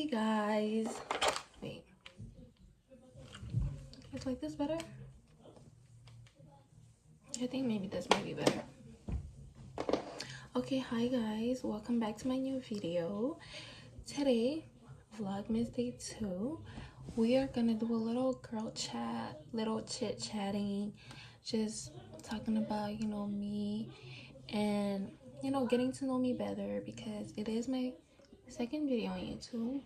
Hey guys, wait, it's like this better? I think maybe this might be better. Okay, hi guys, welcome back to my new video. Today, Vlogmas Day 2, we are gonna do a little girl chat, little chit-chatting, just talking about, me and, getting to know me better because it is my second video on YouTube.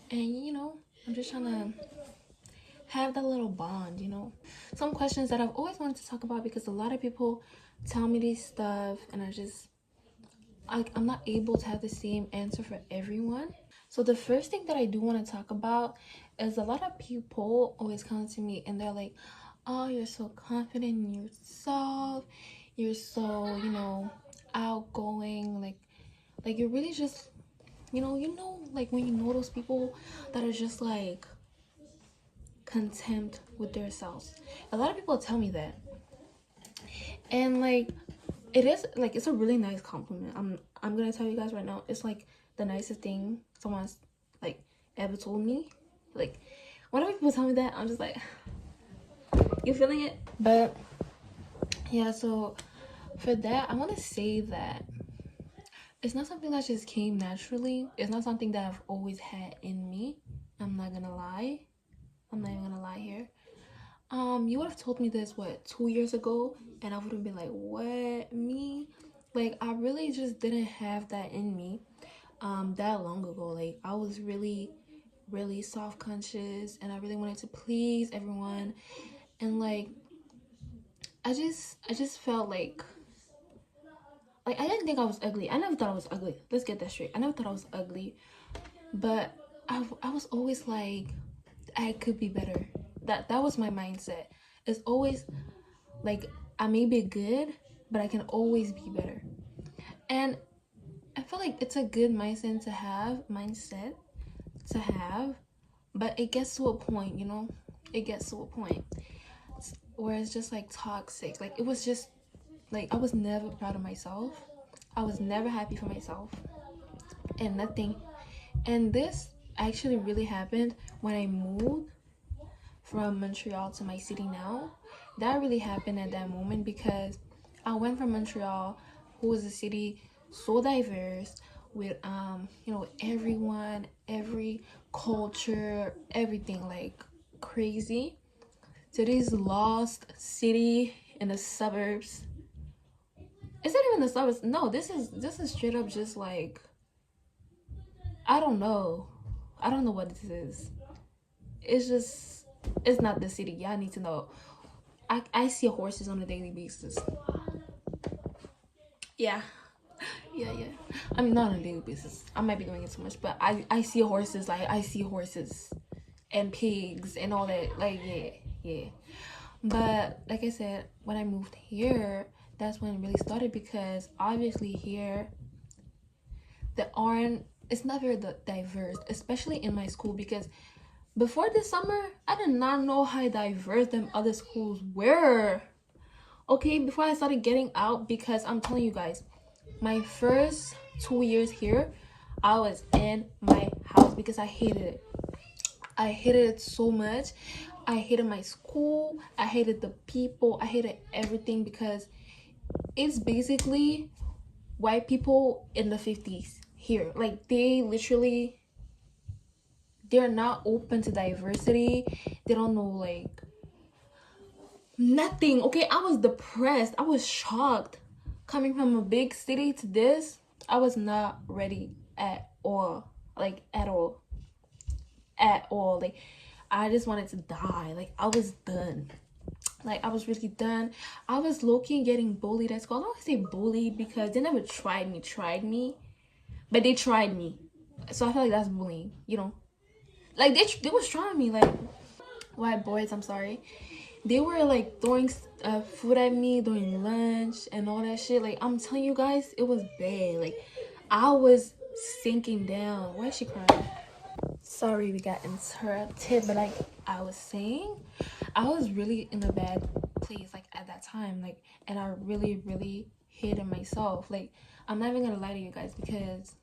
And, I'm just trying to have that little bond, some questions that I've always wanted to talk about because a lot of people tell me these stuff and I'm not able to have the same answer for everyone. So the first thing that I do want to talk about is a lot of people always come to me and they're like, oh, you're so confident in yourself, you're so outgoing, like you're really just like when you know those people that are just like content with their selves. A lot of people tell me that, and like it's a really nice compliment. I'm gonna tell you guys right now, it's like the nicest thing someone's like ever told me. Like whenever people tell me that, I'm just like, you feeling it? But yeah, so for that I want to say that it's not something that just came naturally. It's not something that I've always had in me. I'm not even gonna lie here. You would have told me this, what, 2 years ago, and I would have been like, what, me? Like, I really just didn't have that in me that long ago. Like, I was really self-conscious and I really wanted to please everyone, and like I just felt like I didn't think I was ugly. I never thought I was ugly. Let's get that straight. I never thought I was ugly, but I was always like, I could be better. That was my mindset. It's always like, I may be good, but I can always be better. And I feel like it's a good mindset to have, but it gets to a point, it gets to a point where it's just like toxic. Like, it was just like, I was never proud of myself. I was never happy for myself and nothing. And this actually really happened when I moved from Montreal to my city now. That really happened at that moment because I went from Montreal, who is a city so diverse with everyone, every culture, everything, like crazy, to this lost city in the suburbs. Is it even the suburbs? No, this is straight up just like, I don't know what this is. It's not the city. Y'all need to know. I see horses on a daily basis. Yeah. I mean, not on a daily basis. I might be doing it too much, but I see horses. Like, I see horses and pigs and all that. Like, yeah. But like I said, when I moved here, that's when it really started, because obviously here it's not very diverse, especially in my school, because before this summer, I did not know how diverse them other schools were. Okay, before I started getting out, because I'm telling you guys, my first 2 years here, I was in my house because I hated it. I hated it so much. I hated my school. I hated the people. I hated everything, because it's basically white people in the 50s here. Like, they're not open to diversity. They don't know, like, nothing. Okay, I was depressed. I was shocked. Coming from a big city to this, I was not ready at all. Like, at all. Like, I just wanted to die. Like, I was done. Like, I was really done. I was low-key getting bullied at school. I don't want to say bullied because they never tried me, but they tried me. So I feel like that's bullying, Like, they was trying me, like, white boys, I'm sorry. They were like throwing food at me during lunch and all that shit. Like, I'm telling you guys, it was bad. Like, I was sinking down. Why is she crying? Sorry, we got interrupted, but like I was saying, I was really in a bad place, like, at that time, like, and I really hated myself. Like, I'm not even gonna lie to you guys, because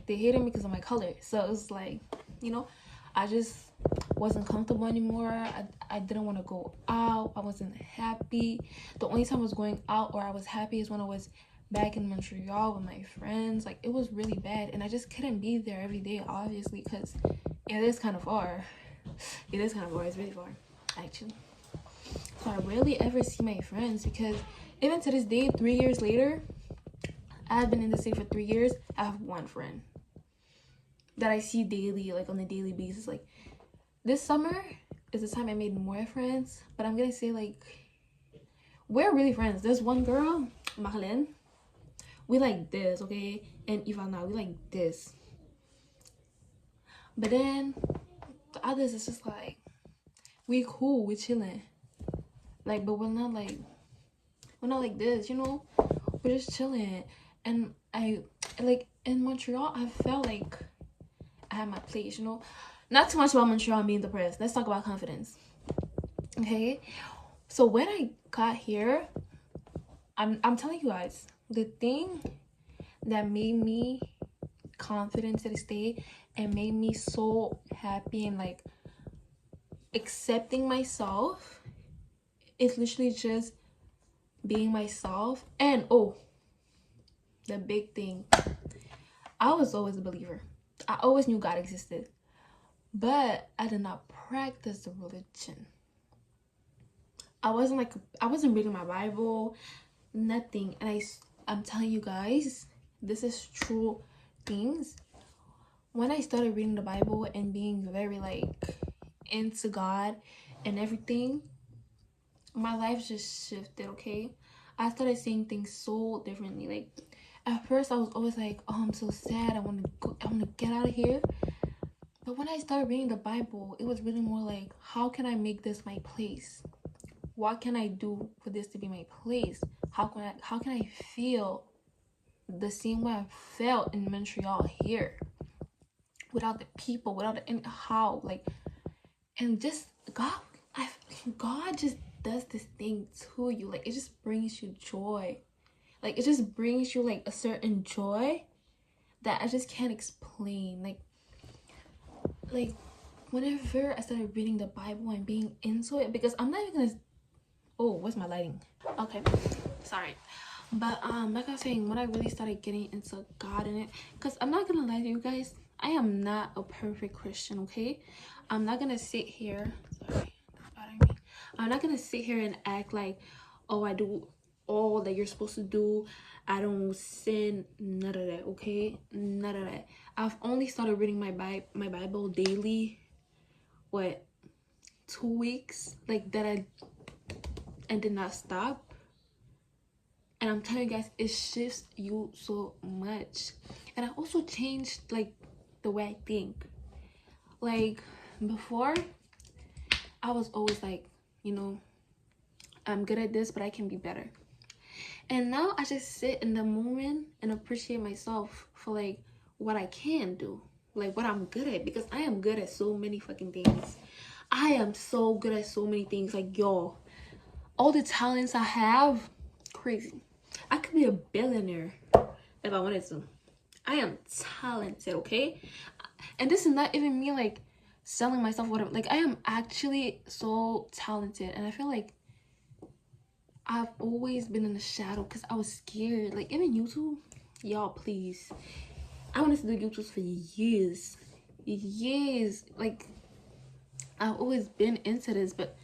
like they hated me because of my color. So it was like, you know, I just wasn't comfortable anymore. I didn't want to go out. I wasn't happy. The only time I was going out or I was happy is when I was back in Montreal with my friends. Like, it was really bad, and I just couldn't be there every day, obviously, because it is kind of far. It is kind of far. It's really far, actually. So I rarely ever see my friends, because even to this day, 3 years later, I've been in the city for 3 years. I have one friend that I see daily, like on a daily basis. Like, this summer is the time I made more friends, but I'm gonna say, like, we're really friends. There's one girl, Marlene, we like this, okay? And Ivana, we like this. But then the others, it's just like, we cool, we chilling. Like, but we're not like this, you know? We're just chilling. And I, like, in Montreal, I felt like I had my place, you know? Not too much about Montreal and being depressed. Let's talk about confidence. Okay? So when I got here, I'm telling you guys, the thing that made me confident to this day and made me so happy and like accepting myself is literally just being myself. And oh, the big thing, I was always a believer. I always knew God existed, but I did not practice the religion. I wasn't reading my Bible, nothing. And I'm telling you guys, this is true things. When I started reading the Bible and being very like into God and everything, my life just shifted. Okay, I started seeing things so differently. Like, at first I was always like, oh, I'm so sad, I want to get out of here. But when I started reading the Bible, it was really more like, how can I make this my place? What can I do for this to be my place? How can I feel the same way I felt in Montreal here, without the people, without the how, like, and just God just does this thing to you. Like, it just brings you joy. Like, it just brings you like a certain joy that I just can't explain. Like whenever I started reading the Bible and being into it, because I'm not even gonna, oh, where's my lighting? Okay, sorry. But like I was saying, when I really started getting into God in it, because I'm not gonna lie to you guys, I am not a perfect Christian, okay? I'm not gonna sit here, sorry, I'm not gonna sit here and act like, oh, I do all that you're supposed to do, I don't sin, none of that, okay? None of that. I've only started reading my Bible daily, what, 2 weeks, like that, and did not stop. And I'm telling you guys, it shifts you so much. And I also changed like the way I think. Like, before, I was always like, you know, I'm good at this, but I can be better. And now I just sit in the moment and appreciate myself for like what I can do, like what I'm good at, because I am good at so many fucking things. I am so good at so many things. Like, yo, all the talents I have, crazy. I could be a billionaire if I wanted to. I am talented, okay? And this is not even me like selling myself, whatever. Like, I am actually so talented, and I feel like I've always been in the shadow because I was scared. Like, even YouTube, y'all, please. I wanted to do YouTube for years. Like, I've always been into this, but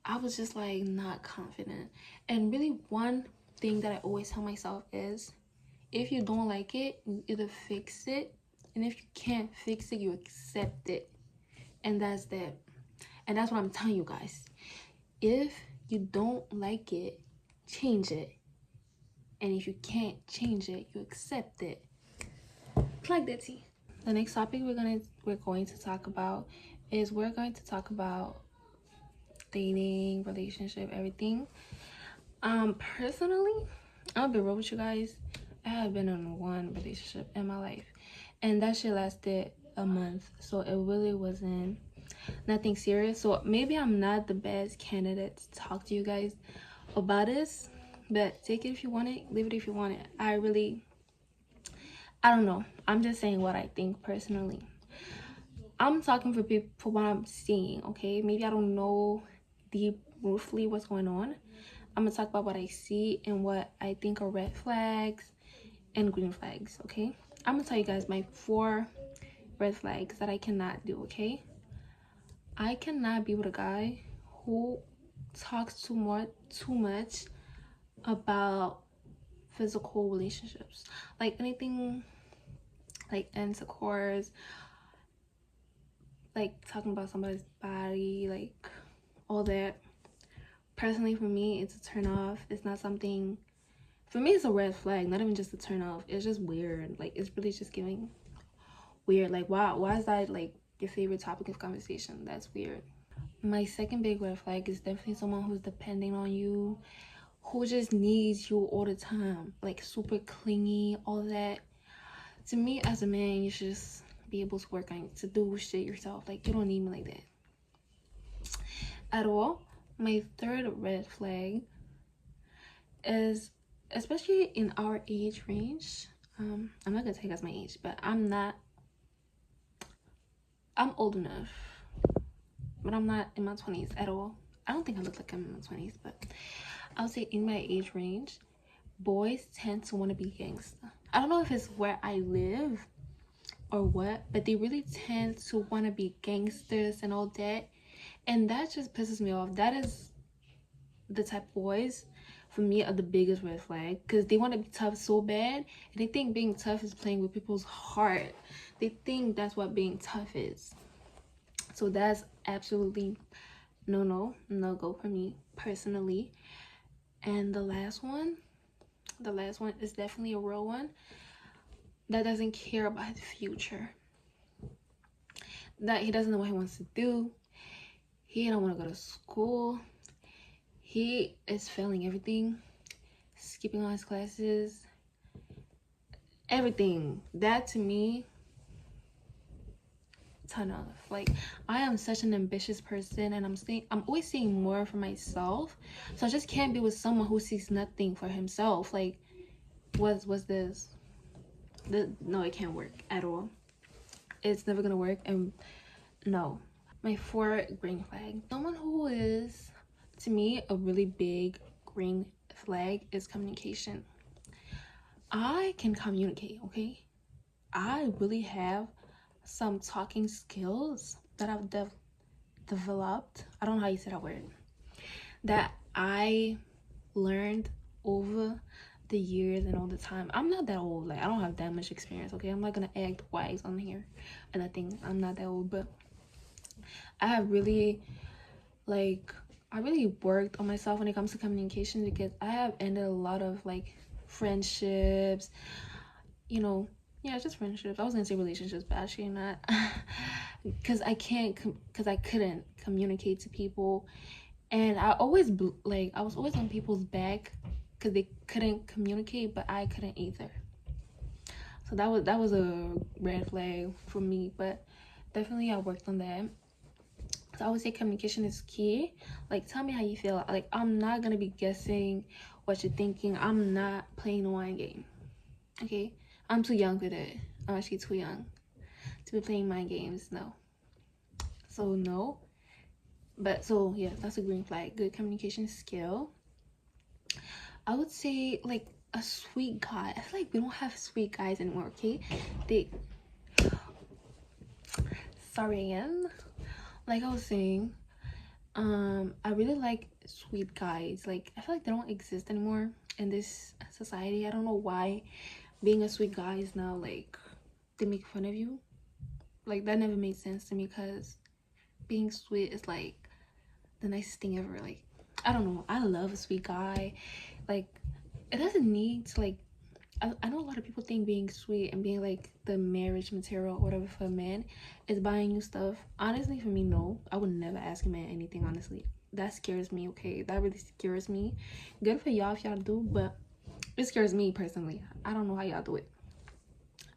I was just like not confident. And really, one thing that I always tell myself is, if you don't like it, you either fix it, and if you can't fix it, you accept it. And that's that. And that's what I'm telling you guys. If you don't like it, change it. And if you can't change it, you accept it. Plug that tea. The next topic we're going to talk about is, we're going to talk about dating, relationship, everything. Personally, I'll be real with you guys. I have been in one relationship in my life, and that shit lasted a month, so it really wasn't nothing serious. So maybe I'm not the best candidate to talk to you guys about this, but take it if you want it, leave it if you want it. I don't know. I'm just saying what I think personally. I'm talking for people for what I'm seeing, okay? Maybe I don't know deep roughly what's going on. I'm gonna talk about what I see and what I think are red flags and green flags, okay? I'm gonna tell you guys my 4 red flags that I cannot do, okay? I cannot be with a guy who talks too much about physical relationships, like anything like intercourse, like talking about somebody's body, like all that. Personally, for me, it's a turn off. It's not something, for me it's a red flag, not even just a turn off. It's just weird. Like, it's really just giving weird. Like, why is that like your favorite topic of conversation? That's weird. My second big red flag is definitely someone who's depending on you, who just needs you all the time, like super clingy, all that. To me, as a man, you should just be able to work on to do shit yourself. Like, you don't need me like that at all. My third red flag is, especially in our age range, I'm not gonna tell you guys my age, but I'm old enough, but I'm not in my 20s at all. I don't think I look like I'm in my 20s, but I would say in my age range, boys tend to want to be gangster. I don't know if it's where I live or what, but they really tend to want to be gangsters and all that, and that just pisses me off. That is the type of boys for me are the biggest red flag, because they want to be tough so bad, and they think being tough is playing with people's heart. They think that's what being tough is. So that's absolutely no go for me personally. And the last one is definitely a real one, that doesn't care about his future, that he doesn't know what he wants to do, he don't want to go to school, he is failing everything, skipping all his classes, everything. That to me, ton of, like, I am such an ambitious person, and I'm always seeing more for myself, so I just can't be with someone who sees nothing for himself. Like, what's this? No, it can't work at all. It's never gonna work. And no. My 4 green flag, someone who is, to me, a really big green flag is communication. I can communicate, okay? I really have some talking skills that I've developed. I don't know how you say that word. That I learned over the years and all the time. I'm not that old. Like, I don't have that much experience, okay? I'm not gonna act wise on here. And I think I'm not that old, but I have really, like, I really worked on myself when it comes to communication, because I have ended a lot of like friendships, you know, yeah, just friendships. I was gonna say relationships, but actually not, because I couldn't communicate to people, and I was always on people's back because they couldn't communicate, but I couldn't either. So that was a red flag for me, but definitely I worked on that. So I would say communication is key. Like, tell me how you feel. Like, I'm not gonna be guessing what you're thinking. I'm not playing a mind game, okay? I'm too young for that. I'm actually too young to be playing mind games. No. So no. But so yeah, that's a green flag. Good communication skill. I would say, like, a sweet guy. I feel like we don't have sweet guys anymore, okay? Sorry again. Like I was saying, I really like sweet guys. Like, I feel like they don't exist anymore in this society. I don't know why being a sweet guy is now like they make fun of you. Like, that never made sense to me, because being sweet is like the nicest thing ever. Like, I don't know, I love a sweet guy. Like, it doesn't need to, like, I know a lot of people think being sweet and being like the marriage material or whatever for a man is buying you stuff. Honestly, for me, no. I would never ask a man anything, honestly. That scares me, okay? That really scares me. Good for y'all if y'all do, but it scares me personally. I don't know how y'all do it.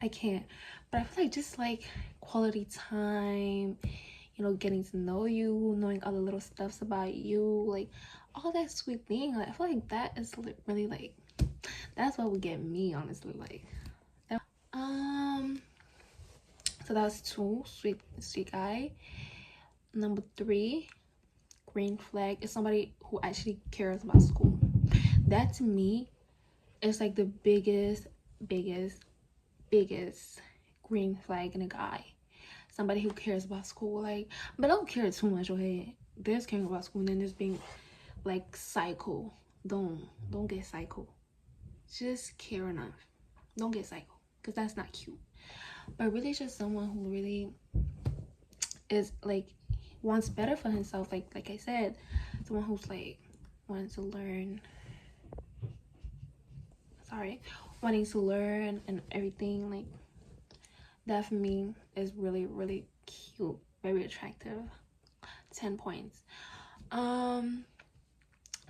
I can't. But I feel like just like quality time, you know, getting to know you, knowing all the little stuffs about you, like all that sweet thing. Like, I feel like that is really like, that's what would get me, honestly. Like, So that's 2, sweet guy. Number 3, green flag, is somebody who actually cares about school. That to me is like the biggest green flag in a guy. Somebody who cares about school. Like, but don't care too much, okay? There's caring about school and then there's being like psycho. Don't get psycho. Just care enough. Don't get psycho, because that's not cute. But really just someone who really is like wants better for himself. Like I said, someone who's like wanting to learn and everything. Like, that for me is really cute, very attractive. 10 points.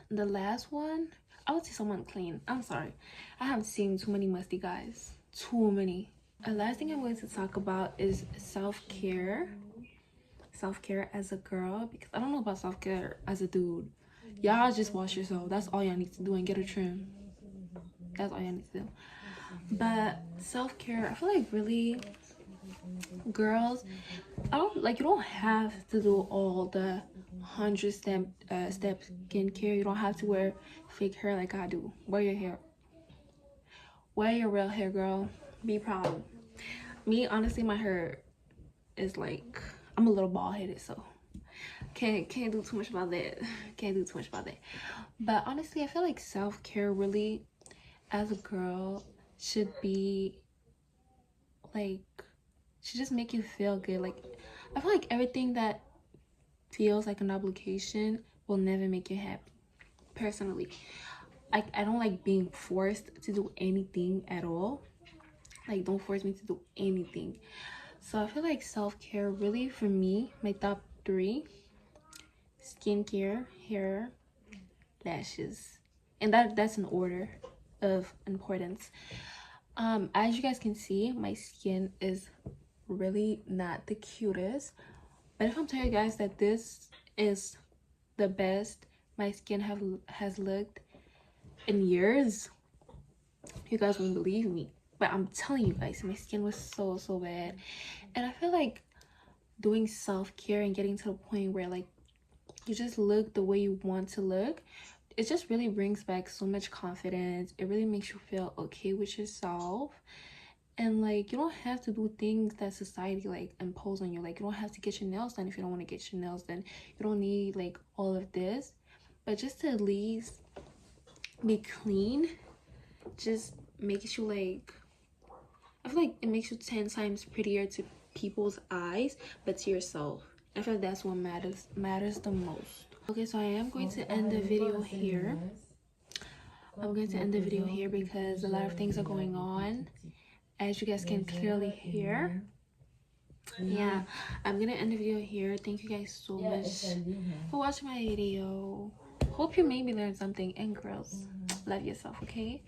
The last one, I would say someone clean. I'm sorry, I haven't seen too many musty guys, too many. The last thing I'm going to talk about is self-care as a girl, because I don't know about self-care as a dude. Y'all just wash yourself, that's all y'all need to do, and get a trim. That's all y'all need to do. But self-care, I feel like really girls, you don't have to do all the 100-step skincare. You don't have to wear fake hair like I do. Wear your hair, wear your real hair, girl. Be proud. Me, honestly, my hair is like, I'm a little bald-headed, so can't do too much about that. But honestly, I feel like self-care really as a girl should be like, should just make you feel good. Like, I feel like everything that feels like an obligation will never make you happy. Personally, I don't like being forced to do anything at all. Like, don't force me to do anything. So I feel like self-care really, for me, my top 3: skincare, hair, lashes, and that's an order of importance. As you guys can see, my skin is really not the cutest, but if I'm telling you guys that this is the best my skin has looked in years, you guys won't believe me. But I'm telling you guys, my skin was so bad, and I feel like doing self-care and getting to the point where like you just look the way you want to look, it just really brings back so much confidence. It really makes you feel okay with yourself. And like, you don't have to do things that society like impose on you. Like, you don't have to get your nails done if you don't want to get your nails done. You don't need like all of this, but just to at least be clean just makes you like, I feel like it makes you 10 times prettier to people's eyes, but to yourself. I feel like that's what matters the most. Okay, so I am going to end the video here. I'm going to end the video here because a lot of things are going on, as you guys can clearly hear. Yeah, I'm gonna end the video here. Thank you guys so much for watching my video. Hope you made me learn something. And girls, love yourself, okay?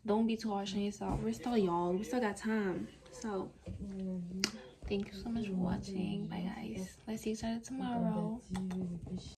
Don't be too harsh on yourself. We're still young, we still got time. So thank you so much for watching. Bye guys, let's see each other tomorrow.